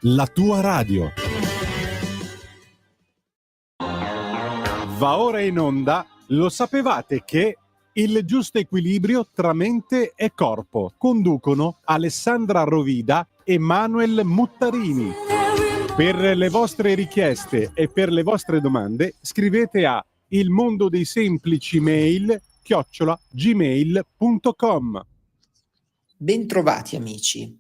la tua radio. Va ora in onda, lo sapevate che il giusto equilibrio tra mente e corpo conducono Alessandra Rovida e Manuel Muttarini. Per le vostre richieste e per le vostre domande scrivete a ilmondodeisemplici@gmail.com. Bentrovati amici.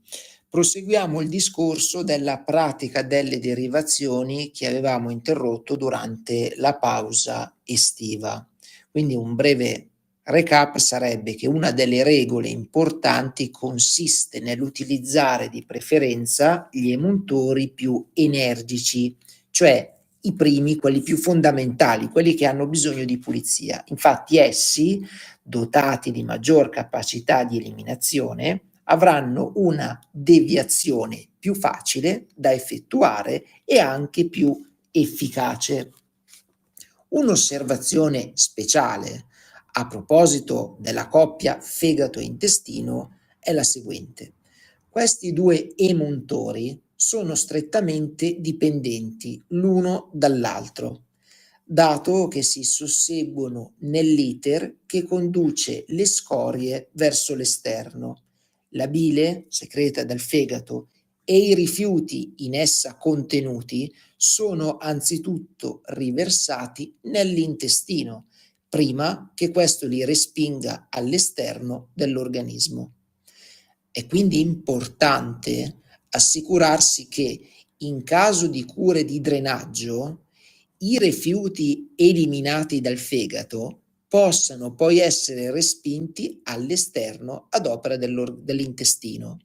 Proseguiamo il discorso della pratica delle derivazioni che avevamo interrotto durante la pausa estiva. Quindi un breve recap sarebbe che una delle regole importanti consiste nell'utilizzare di preferenza gli emuntori più energici, cioè i primi, quelli più fondamentali, quelli che hanno bisogno di pulizia. Infatti essi, dotati di maggior capacità di eliminazione, avranno una deviazione più facile da effettuare e anche più efficace. Un'osservazione speciale a proposito della coppia fegato-intestino è la seguente. Questi due emuntori sono strettamente dipendenti l'uno dall'altro, dato che si susseguono nell'iter che conduce le scorie verso l'esterno. La bile, secreta dal fegato, e i rifiuti in essa contenuti sono anzitutto riversati nell'intestino, prima che questo li respinga all'esterno dell'organismo. È quindi importante assicurarsi che in caso di cure di drenaggio i rifiuti eliminati dal fegato possano poi essere respinti all'esterno ad opera dell'intestino.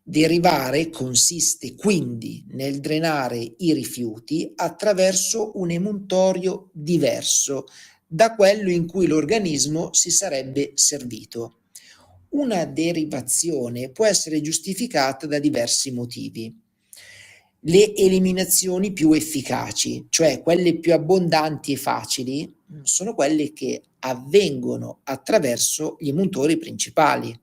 Derivare consiste quindi nel drenare i rifiuti attraverso un emuntorio diverso da quello in cui l'organismo si sarebbe servito. Una derivazione può essere giustificata da diversi motivi. Le eliminazioni più efficaci, cioè quelle più abbondanti e facili, sono quelle che avvengono attraverso gli emuntori principali.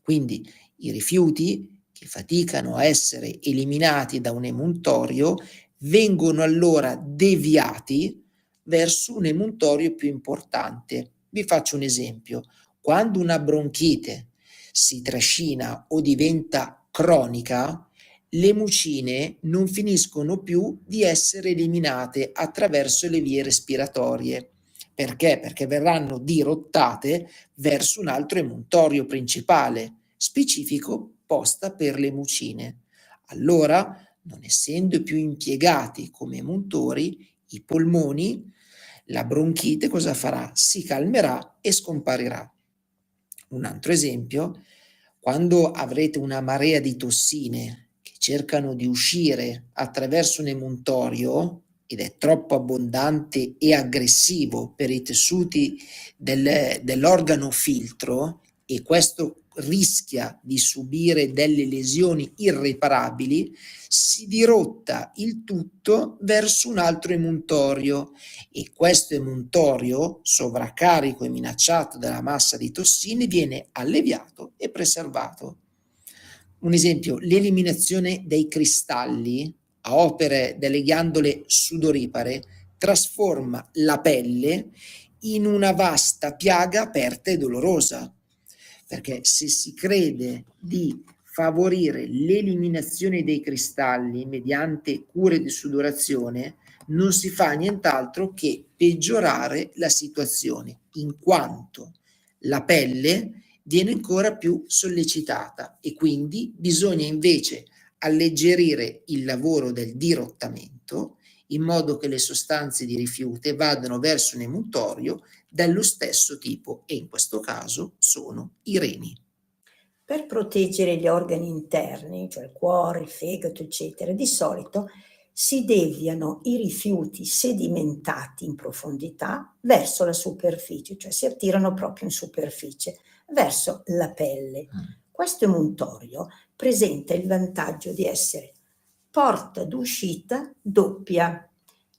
Quindi i rifiuti che faticano a essere eliminati da un emuntorio vengono allora deviati verso un emuntorio più importante. Vi faccio un esempio. Quando una bronchite si trascina o diventa cronica, le mucine non finiscono più di essere eliminate attraverso le vie respiratorie. Perché? Perché verranno dirottate verso un altro emuntorio principale, specifico posta per le mucine. Allora, non essendo più impiegati come emuntori, i polmoni, la bronchite cosa farà? Si calmerà e scomparirà. Un altro esempio, quando avrete una marea di tossine che cercano di uscire attraverso un emuntorio ed è troppo abbondante e aggressivo per i tessuti dell'organo filtro, e questo rischia di subire delle lesioni irreparabili, si dirotta il tutto verso un altro emuntorio e questo emuntorio, sovraccarico e minacciato dalla massa di tossine, viene alleviato e preservato. Un esempio, l'eliminazione dei cristalli a opere delle ghiandole sudoripare trasforma la pelle in una vasta piaga aperta e dolorosa, perché se si crede di favorire l'eliminazione dei cristalli mediante cure di sudorazione, non si fa nient'altro che peggiorare la situazione, in quanto la pelle viene ancora più sollecitata e quindi bisogna invece alleggerire il lavoro del dirottamento in modo che le sostanze di rifiuto vadano verso un emuntorio dello stesso tipo e in questo caso sono i reni. Per proteggere gli organi interni, cioè il cuore, il fegato, eccetera, di solito si deviano i rifiuti sedimentati in profondità verso la superficie, cioè si attirano proprio in superficie, verso la pelle. Questo emuntorio presenta il vantaggio di essere porta d'uscita doppia,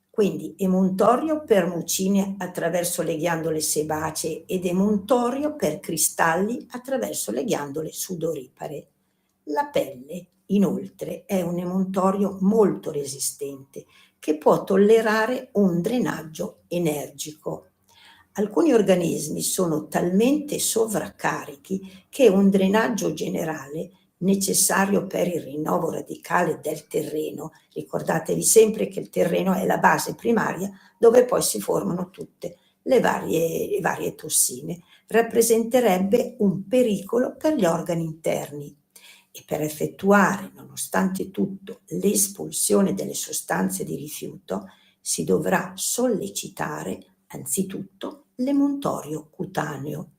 quindi emuntorio per mucine attraverso le ghiandole sebacee ed emuntorio per cristalli attraverso le ghiandole sudoripare. La pelle, inoltre, è un emuntorio molto resistente che può tollerare un drenaggio energico. Alcuni organismi sono talmente sovraccarichi che un drenaggio generale necessario per il rinnovo radicale del terreno, ricordatevi sempre che il terreno è la base primaria dove poi si formano tutte le varie tossine, rappresenterebbe un pericolo per gli organi interni. E per effettuare, nonostante tutto, l'espulsione delle sostanze di rifiuto, si dovrà sollecitare anzitutto l'emuntorio cutaneo.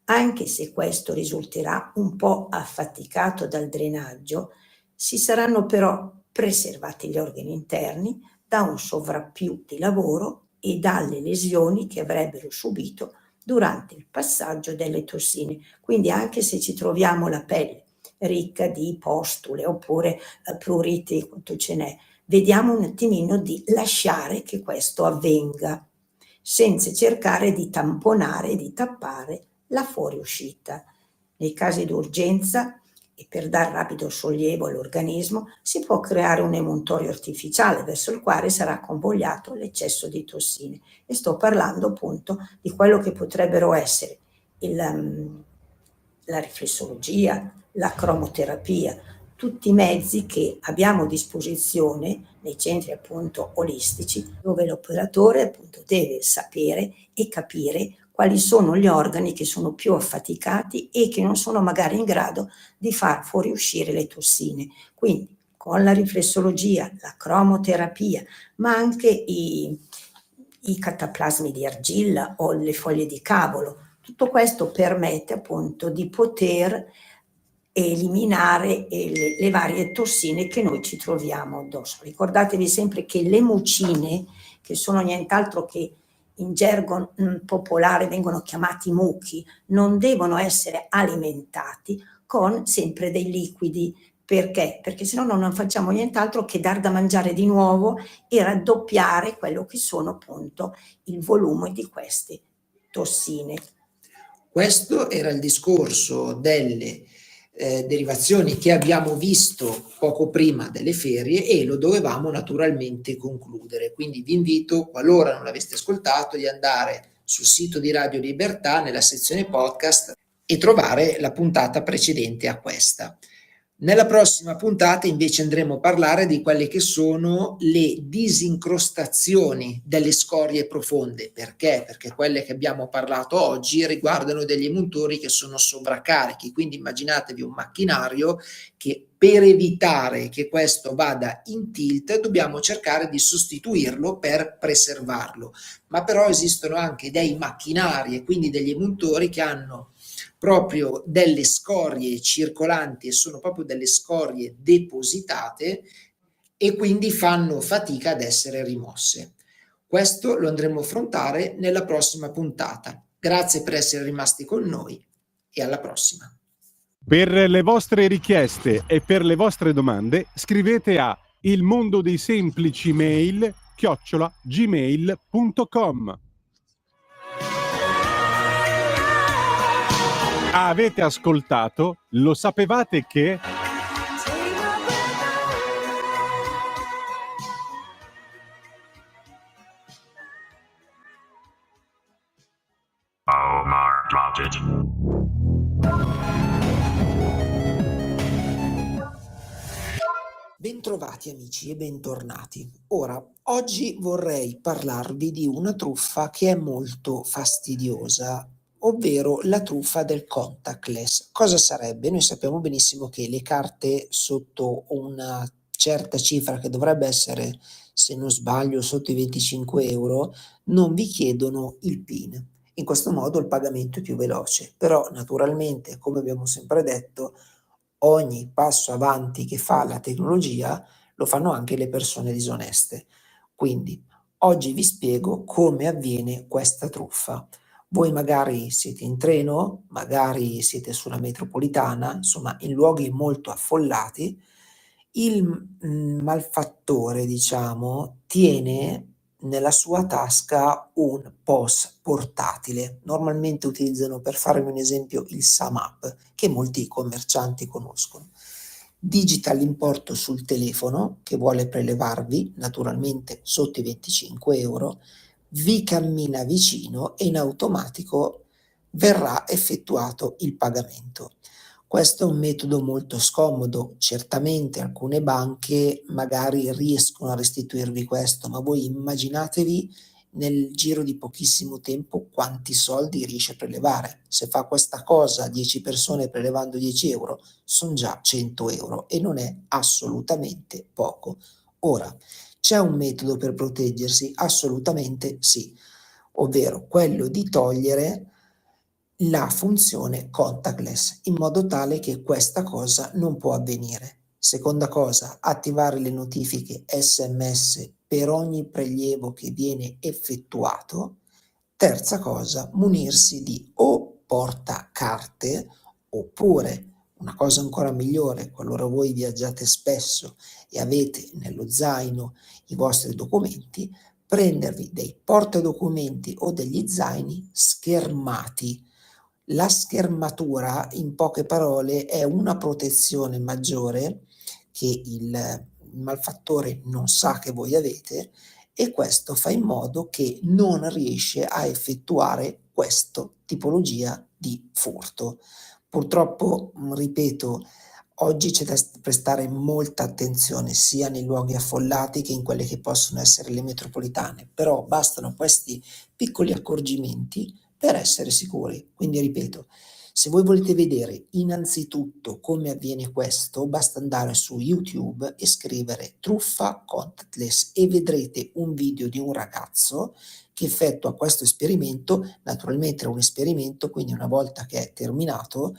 Anche se questo risulterà un po' affaticato dal drenaggio, si saranno però preservati gli organi interni da un sovrappiù di lavoro e dalle lesioni che avrebbero subito durante il passaggio delle tossine. Quindi anche se ci troviamo la pelle ricca di postule oppure pruriti, quanto ce n'è, vediamo un attimino di lasciare che questo avvenga, senza cercare di tamponare e di tappare la fuoriuscita. Nei casi d'urgenza e per dar rapido sollievo all'organismo si può creare un emuntorio artificiale verso il quale sarà convogliato l'eccesso di tossine. E sto parlando appunto di quello che potrebbero essere la riflessologia, la cromoterapia, tutti i mezzi che abbiamo a disposizione nei centri appunto olistici, dove l'operatore appunto deve sapere e capire quali sono gli organi che sono più affaticati e che non sono magari in grado di far fuoriuscire le tossine. Quindi con la riflessologia, la cromoterapia, ma anche i cataplasmi di argilla o le foglie di cavolo, tutto questo permette appunto di poter eliminare le varie tossine che noi ci troviamo addosso. Ricordatevi sempre che le mucine, che sono nient'altro che in gergo popolare vengono chiamati muchi, non devono essere alimentati con sempre dei liquidi. Perché? Perché se no non facciamo nient'altro che dar da mangiare di nuovo e raddoppiare quello che sono appunto il volume di queste tossine. Questo era il discorso delle derivazioni che abbiamo visto poco prima delle ferie e lo dovevamo naturalmente concludere. Quindi vi invito, qualora non l'aveste ascoltato, di andare sul sito di Radio Libertà nella sezione podcast e trovare la puntata precedente a questa. Nella prossima puntata invece andremo a parlare di quelle che sono le disincrostazioni delle scorie profonde. Perché? Perché quelle che abbiamo parlato oggi riguardano degli emuntori che sono sovraccarichi, quindi immaginatevi un macchinario che per evitare che questo vada in tilt dobbiamo cercare di sostituirlo per preservarlo. Ma però esistono anche dei macchinari e quindi degli emuntori che hanno proprio delle scorie circolanti e sono proprio delle scorie depositate e quindi fanno fatica ad essere rimosse. Questo lo andremo a affrontare nella prossima puntata. Grazie per essere rimasti con noi e alla prossima. Per le vostre richieste e per le vostre domande scrivete a ilmondodeisemplicimail@gmail.com. Avete ascoltato? Lo sapevate che? Omar dropped it. Bentrovati amici e bentornati. Ora, oggi vorrei parlarvi di una truffa che è molto fastidiosa, ovvero la truffa del contactless. Cosa sarebbe? Noi sappiamo benissimo che le carte sotto una certa cifra, che dovrebbe essere, se non sbaglio, sotto i 25 euro, non vi chiedono il PIN. In questo modo il pagamento è più veloce, però naturalmente, come abbiamo sempre detto, ogni passo avanti che fa la tecnologia lo fanno anche le persone disoneste. Quindi oggi vi spiego come avviene questa truffa. Voi magari siete in treno, magari siete sulla metropolitana, insomma in luoghi molto affollati, il malfattore, diciamo, tiene nella sua tasca un POS portatile. Normalmente utilizzano, per farvi un esempio, il SAMAP, che molti commercianti conoscono. digita l'importo sul telefono che vuole prelevarvi, naturalmente sotto i 25 euro, vi cammina vicino e in automatico verrà effettuato il pagamento. Questo è un metodo molto scomodo, certamente alcune banche magari riescono a restituirvi questo, ma voi immaginatevi nel giro di pochissimo tempo quanti soldi riesce a prelevare. Se fa questa cosa 10 persone prelevando 10 euro, sono già 100 euro e non è assolutamente poco. Ora, c'è un metodo per proteggersi? Assolutamente sì, ovvero quello di togliere la funzione contactless in modo tale che questa cosa non può avvenire. Seconda cosa, attivare le notifiche SMS per ogni prelievo che viene effettuato. Terza cosa, munirsi di o portacarte oppure, una cosa ancora migliore, qualora voi viaggiate spesso e avete nello zaino i vostri documenti, prendervi dei portadocumenti o degli zaini schermati. La schermatura, in poche parole, è una protezione maggiore che il malfattore non sa che voi avete e questo fa in modo che non riesce a effettuare questa tipologia di furto. Purtroppo, ripeto, oggi c'è da prestare molta attenzione sia nei luoghi affollati che in quelle che possono essere le metropolitane, però bastano questi piccoli accorgimenti per essere sicuri. Quindi ripeto, se voi volete vedere innanzitutto come avviene questo, basta andare su YouTube e scrivere truffa contactless e vedrete un video di un ragazzo che effettua questo esperimento. Naturalmente è un esperimento, quindi una volta che è terminato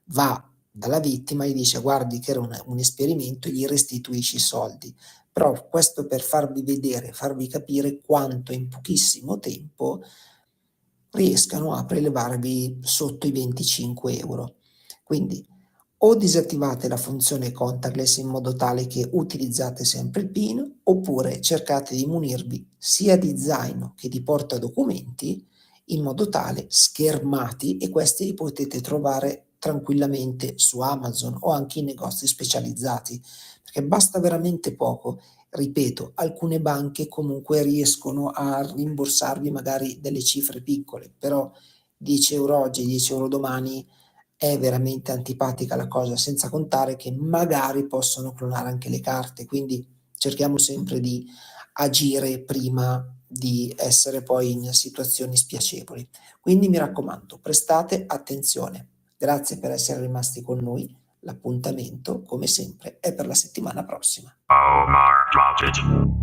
va dalla vittima e gli dice guardi che era un esperimento e gli restituisci i soldi. Però questo per farvi vedere, farvi capire quanto in pochissimo tempo riescano a prelevarvi sotto i 25 euro. Quindi o disattivate la funzione contactless in modo tale che utilizzate sempre il PIN, oppure cercate di munirvi sia di zaino che di portadocumenti in modo tale schermati, e questi li potete trovare tranquillamente su Amazon o anche in negozi specializzati, perché basta veramente poco. Ripeto, alcune banche comunque riescono a rimborsarvi magari delle cifre piccole, però 10 euro oggi, 10 euro domani è veramente antipatica la cosa, senza contare che magari possono clonare anche le carte, quindi cerchiamo sempre di agire prima di essere poi in situazioni spiacevoli. Quindi mi raccomando, prestate attenzione. Grazie per essere rimasti con noi. L'appuntamento, come sempre, è per la settimana prossima. Omar dropped it.